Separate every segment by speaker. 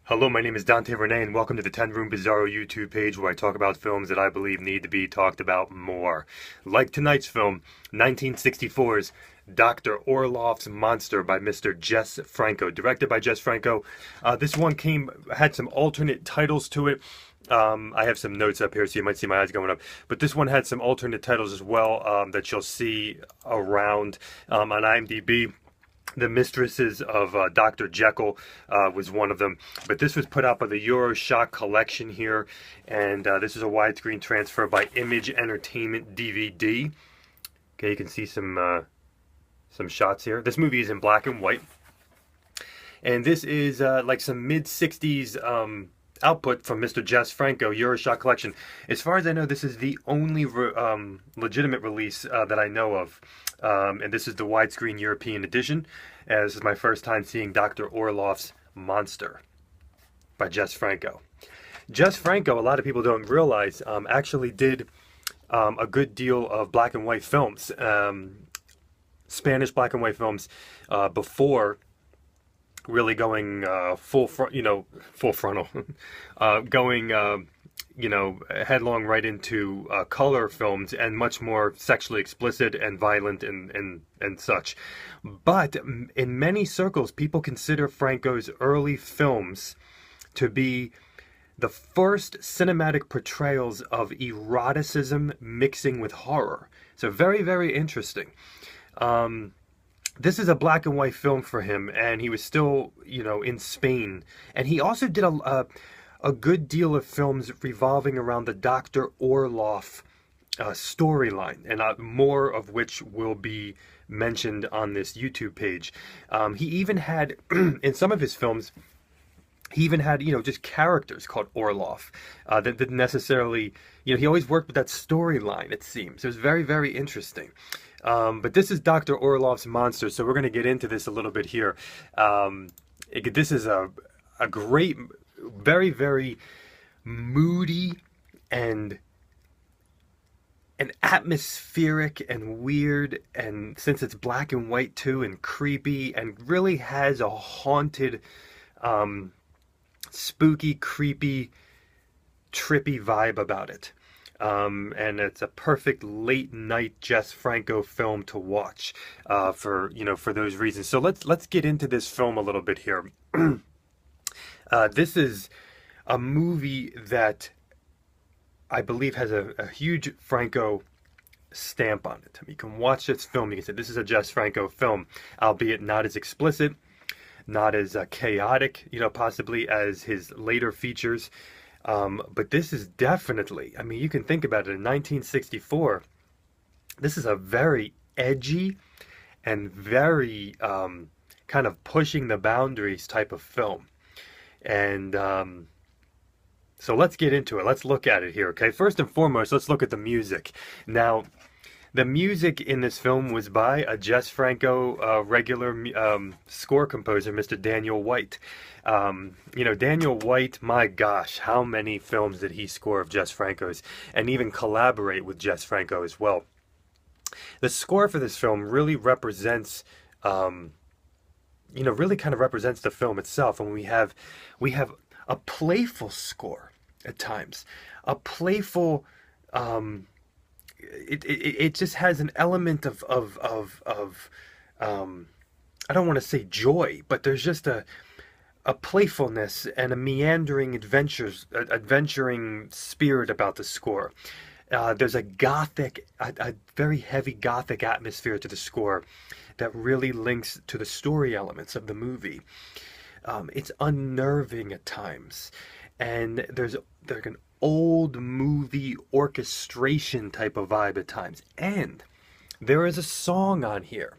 Speaker 1: Hello, my name is Dante Renee, and welcome to the 10 Room Bizarro YouTube page where I talk about films that I believe need to be talked about more. Like tonight's film, 1964's Dr. Orloff's Monster by Mr. Jess Franco, directed by Jess Franco. This one had some alternate titles to it. I have some notes up here, so you might see my eyes going up. But this one had some alternate titles as well that you'll see around on IMDb. The Mistresses of Dr. Jekyll was one of them. But this was put out by the Euroshock collection here. And this is a widescreen transfer by Image Entertainment DVD. Okay, you can see some shots here. This movie is in black and white. And this is like some mid-60s output from Mr. Jess Franco, Euroshock collection. As far as I know, this is the only legitimate release that I know of. And this is the widescreen European edition. And this is my first time seeing Dr. Orloff's Monster by Jess Franco. Jess Franco, a lot of people don't realize, actually did a good deal of black and white films, Spanish black and white films, before really going full frontal, going headlong right into color films and much more sexually explicit and violent and such. But in many circles, people consider Franco's early films to be the first cinematic portrayals of eroticism mixing with horror. So very, very interesting. This is a black and white film for him, and he was still, in Spain. And he also did a good deal of films revolving around the Dr. Orloff storyline, and more of which will be mentioned on this YouTube page. He even had, in some of his films, he even had, just characters called Orloff that didn't necessarily, he always worked with that storyline, it seems. It was very, very interesting. But this is Dr. Orloff's Monster, so we're going to get into this a little bit here. This is a great, very, very moody and atmospheric and weird, and since it's black and white too, and creepy, and really has a haunted, spooky, creepy, trippy vibe about it. And it's a perfect late night Jess Franco film to watch for those reasons. So let's get into this film a little bit here. This is a movie that I believe has a huge Franco stamp on it. You can watch this film, you can say this is a Jess Franco film, albeit not as explicit, not as chaotic, possibly as his later features. But this is definitely, you can think about it, in 1964, this is a very edgy and very kind of pushing the boundaries type of film. And so let's get into it. Let's look at it here, okay? First and foremost, let's look at the music. Now, the music in this film was by a Jess Franco regular score composer, Mr. Daniel White. Daniel White, my gosh, how many films did he score of Jess Franco's, and even collaborate with Jess Franco as well. The score for this film really represents, really kind of represents the film itself. And we have a playful score at times, a playful, it just has an element of I don't want to say joy, but there's just a playfulness and a meandering adventuring spirit about the score. There's a very heavy gothic atmosphere to the score that really links to the story elements of the movie. It's unnerving at times, and there's an old movie orchestration type of vibe at times. And there is a song on here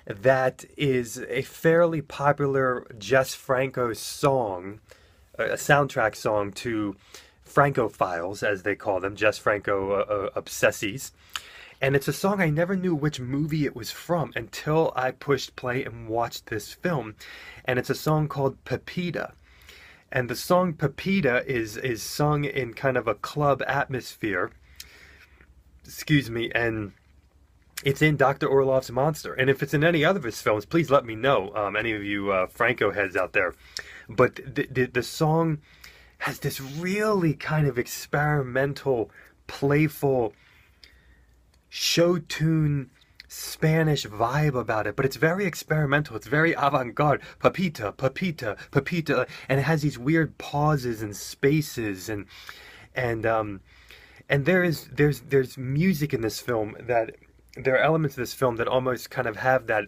Speaker 1: that is a fairly popular Jess Franco song, a soundtrack song to Franco Files, as they call them, Jess Franco obsessies. And it's a song I never knew which movie it was from until I pushed play and watched this film. And it's a song called Pepita. And the song Pepita is sung in kind of a club atmosphere. Excuse me. And It's in Dr. Orloff's Monster. And if it's in any other of his films, please let me know, any of you Franco heads out there. But the song has this really kind of experimental, playful, show tune Spanish vibe about it, but it's very experimental. It's very avant-garde. Papita, papita, papita, and it has these weird pauses and spaces, and there's music in this film that there are elements of this film that almost kind of have that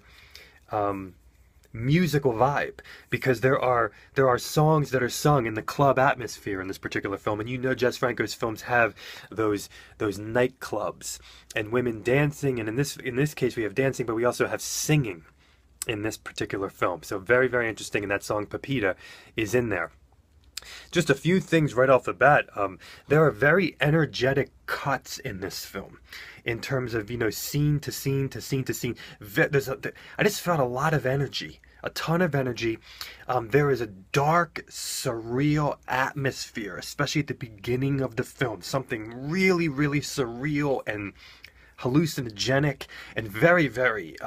Speaker 1: musical vibe, because there are songs that are sung in the club atmosphere in this particular film, and you know Jess Franco's films have those nightclubs and women dancing, and in this case we have dancing, but we also have singing in this particular film. So very, very interesting, and that song Pepita is in there. Just a few things right off the bat. There are very energetic cuts in this film, in terms of, you know, scene to scene to scene to scene. I just felt a lot of energy, a ton of energy. There is a dark, surreal atmosphere, especially at the beginning of the film. Something really, really surreal and hallucinogenic and very, very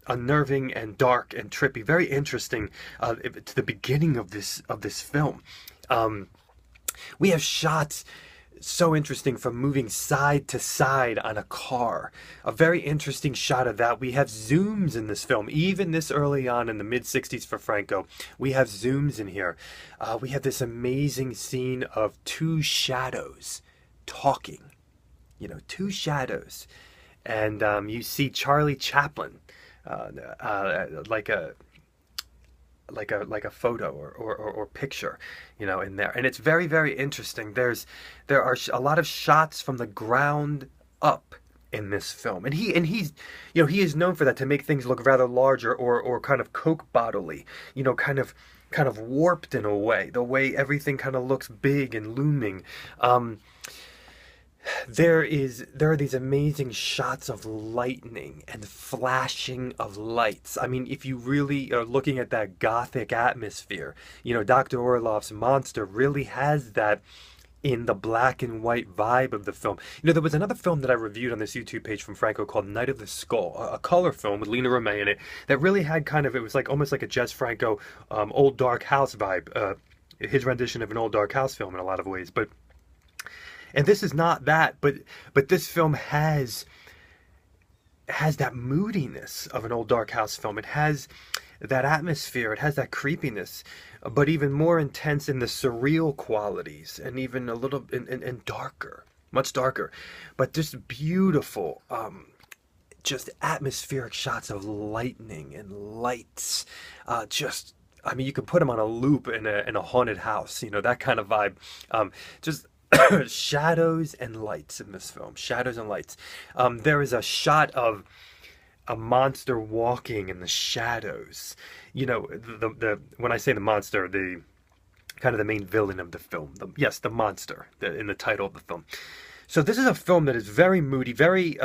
Speaker 1: unnerving and dark and trippy. Very interesting to the beginning of this film. We have shots so interesting from moving side to side on a car. A very interesting shot of that. We have zooms in this film, even this early on in the mid-60s for Franco. We have zooms in here. We have this amazing scene of two shadows talking. You know, two shadows. And you see Charlie Chaplin, like a photo or picture, you know, in there, and it's very, very interesting. There are a lot of shots from the ground up in this film, and he's you know, he is known for that, to make things look rather larger or kind of Coke bottle-y, you know, kind of warped in a way, the way everything kind of looks big and looming. There are these amazing shots of lightning and flashing of lights. I mean, if you really are looking at that gothic atmosphere, you know, Dr. Orloff's Monster really has that in the black and white vibe of the film. You know, there was another film that I reviewed on this YouTube page from Franco called Night of the Skull, a color film with Lena Romay in it, that really had kind of, it was like almost like a Jess Franco old dark house vibe, his rendition of an old dark house film in a lot of ways. And this is not that, but this film has that moodiness of an old dark house film. It has that atmosphere, it has that creepiness, but even more intense in the surreal qualities, and even a little and darker, much darker, but just beautiful, just atmospheric shots of lightning and lights. I mean, you could put them on a loop in a haunted house, you know, that kind of vibe. Just shadows and lights in this film. Shadows and lights. There is a shot of a monster walking in the shadows. You know, the when I say the monster, the kind of the main villain of the film. Yes, the monster in the title of the film. So this is a film that is very moody, very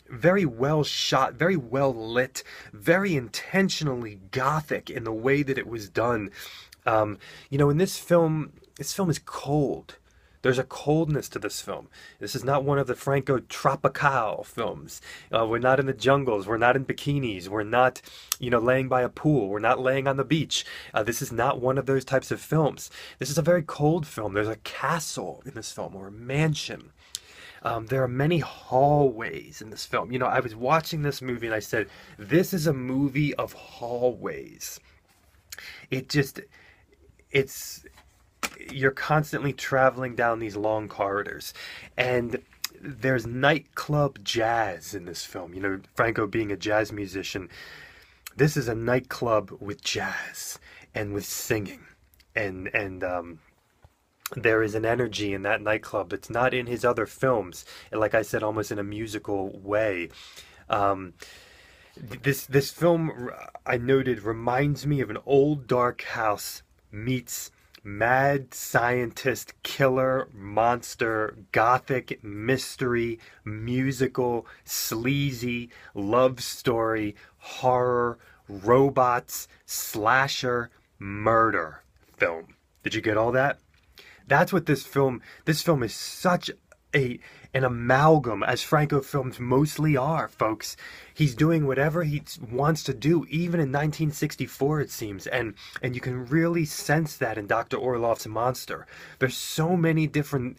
Speaker 1: very well shot, very well lit, very intentionally gothic in the way that it was done. You know, in this film is cold. There's a coldness to this film. This is not one of the Franco Tropical films. We're not in the jungles. We're not in bikinis. We're not, you know, laying by a pool. We're not laying on the beach. This is not one of those types of films. This is a very cold film. There's a castle in this film, or a mansion. There are many hallways in this film. You know, I was watching this movie and I said, this is a movie of hallways. You're constantly traveling down these long corridors, and there's nightclub jazz in this film. You know, Franco being a jazz musician, this is a nightclub with jazz and with singing, and there is an energy in that nightclub that's not in his other films, and like I said, almost in a musical way. This film, I noted, reminds me of an old dark house meets mad scientist, killer, monster, gothic, mystery, musical, sleazy, love story, horror, robots, slasher, murder film. Did you get all that? That's what this film is. Such an amalgam, as Franco films mostly are, folks. He's doing whatever he wants to do, even in 1964, it seems, and you can really sense that in Dr. Orloff's Monster. There's so many different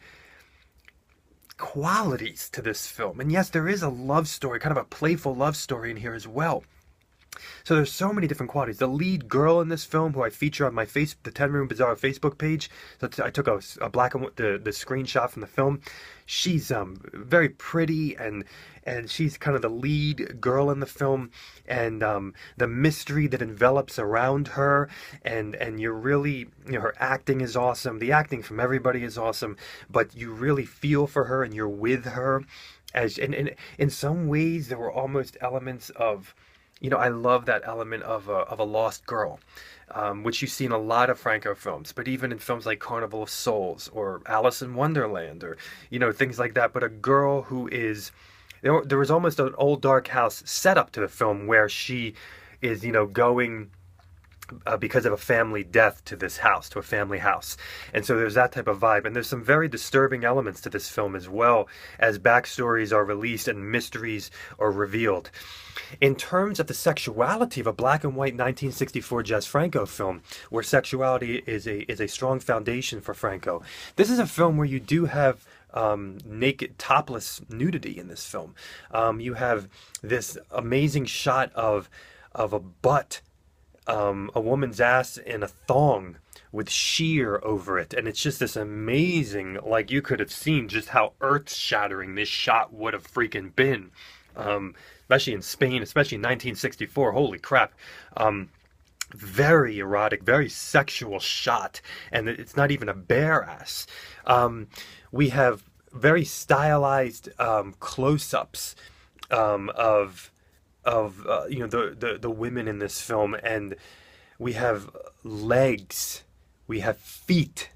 Speaker 1: qualities to this film, and yes, there is a love story, kind of a playful love story in here as well. So there's so many different qualities. The lead girl in this film, who I feature on my the 10 Room Bizarro Facebook page, so I took a black and the screenshot from the film. She's very pretty, and she's kind of the lead girl in the film, and the mystery that envelops around her, and you're really, her acting is awesome. The acting from everybody is awesome, but you really feel for her and you're with her. And in some ways there were almost elements of, I love that element of a lost girl, which you see in a lot of Franco films, but even in films like Carnival of Souls or Alice in Wonderland, or, things like that. But a girl who is, there was almost an old dark house setup to the film where she is, going because of a family death to this house, to a family house. And so there's that type of vibe. And there's some very disturbing elements to this film as well, as backstories are released and mysteries are revealed. In terms of the sexuality of a black and white 1964 Jess Franco film, where sexuality is a strong foundation for Franco, this is a film where you do have naked, topless nudity in this film. You have this amazing shot of a butt, a woman's ass in a thong with sheer over it, and it's just this amazing, like, you could have seen just how earth-shattering this shot would have freaking been, especially in Spain, especially in 1964. Holy crap. Very erotic, very sexual shot, and it's not even a bare ass. We have very stylized close-ups of the women in this film, and we have legs, we have feet,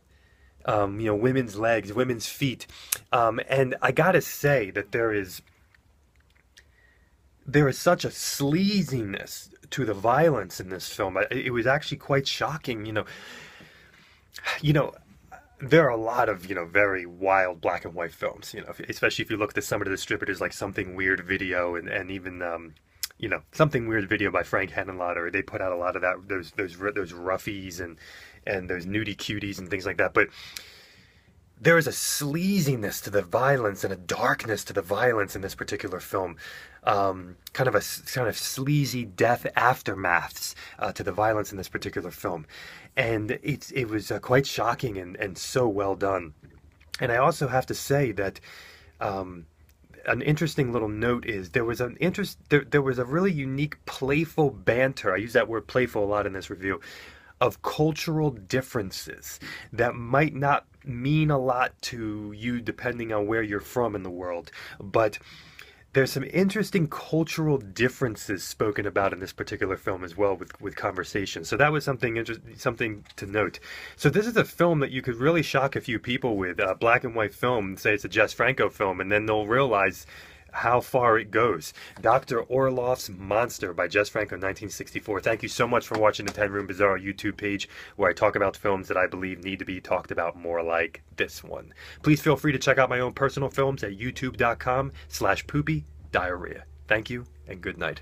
Speaker 1: women's legs, women's feet, and I gotta say that there is such a sleaziness to the violence in this film. It was actually quite shocking. There are a lot of, very wild black and white films, especially if you look at some of the distributors like Something Weird Video, and even Something Weird Video by Frank Henenlotter. They put out a lot of that, those roughies and those nudie cuties and things like that. But there is a sleaziness to the violence and a darkness to the violence in this particular film. Kind of sleazy death aftermaths to the violence in this particular film. And it was quite shocking and so well done. And I also have to say that an interesting little note is there was a really unique playful banter. I use that word playful a lot in this review, of cultural differences that might not mean a lot to you depending on where you're from in the world, but there's some interesting cultural differences spoken about in this particular film as well, with conversation. So that was something to note. So this is a film that you could really shock a few people with, a black and white film, say it's a Jess Franco film, and then they'll realize how far it goes. Dr. Orloff's Monster by Jess Franco, 1964. Thank you so much for watching the 10 Room Bizarro YouTube page, where I talk about films that I believe need to be talked about more, like this one. Please feel free to check out my own personal films at youtube.com/poopydiarrhea. Thank you, and good night.